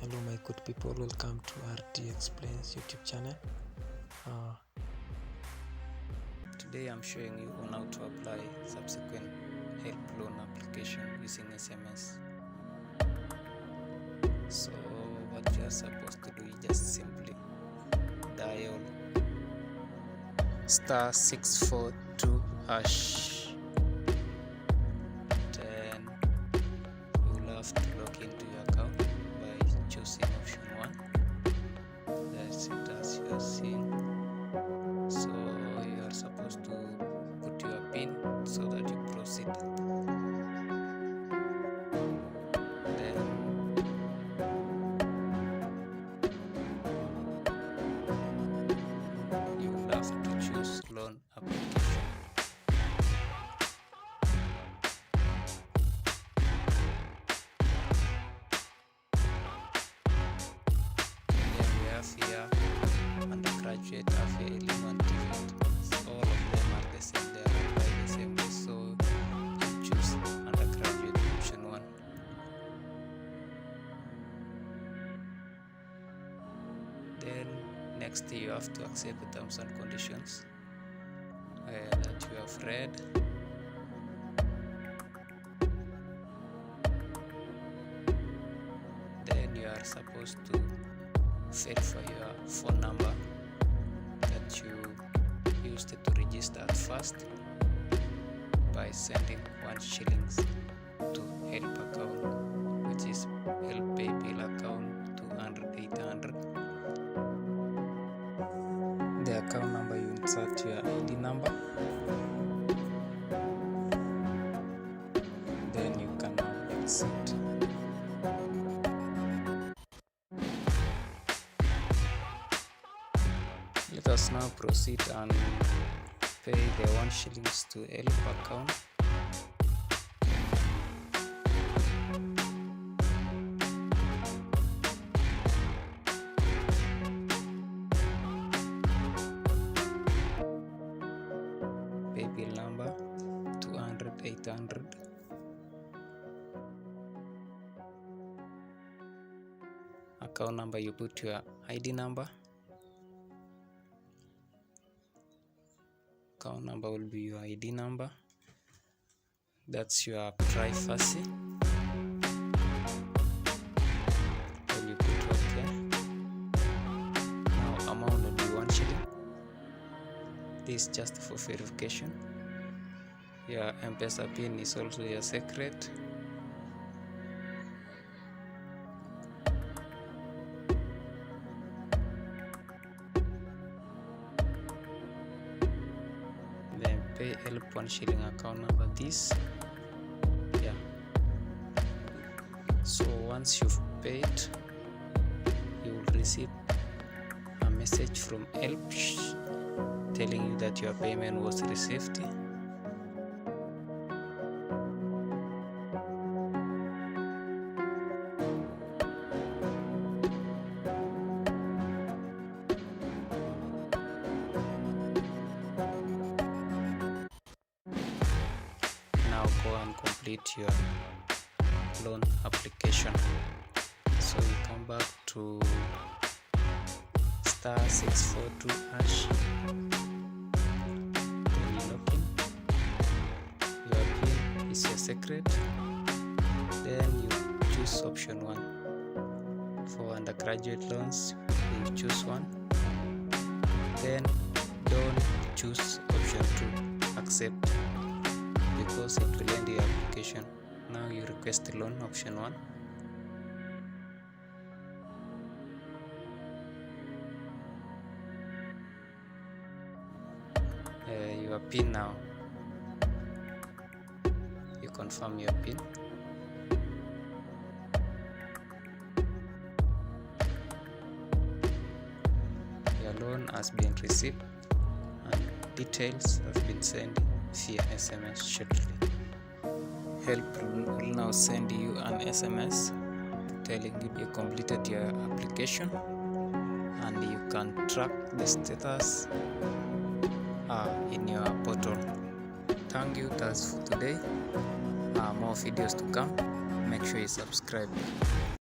Hello my good people, welcome to RT Explains YouTube channel. Today I'm showing you on how to apply subsequent help loan application using SMS. So what you are supposed to do is just simply dial *642#. Then you'll have to log into your account by choosing option 1. That's it, as you are seeing. So you are supposed to put your PIN so that you proceed. Then you will have to choose loan application. Then we have here undergraduate, HELB Funds. All of them are the same, they are applied the same way, so you choose undergraduate option 1. Then next you have to accept the terms and conditions that you have read. Then you are supposed to verify your phone number that you used to register at first by sending 1 shillings to help account, which is help pay bill account 200-800. The account number, you insert your ID number. Then you can now exit. Let us now proceed and pay the 1 shillings to Helb account. Pay bill number 200-800. Account number, you put your ID number. Account number will be your ID number. That's your privacy. Then you put OK. Now amount will be 1 shilling. This is just for verification. Your Mpesa PIN is also your secret. Then pay help 1 shilling account number this. So once you've paid, you will receive a message from Helb telling you that your payment was received. Now go and complete your loan application. So you come back to *642#. Then you log in. Your PIN is your secret. Then you choose option 1. For undergraduate loans, you choose 1. Then don't choose option 2, accept, because it will end your application. Now you request the loan option 1. Your PIN now. You confirm your PIN. Your loan has been received and details have been sent via SMS shortly. Helb will now send you an SMS telling you you completed your application, and you can track the status in your portal. Thank you. That's for today. More videos to come. Make sure you subscribe.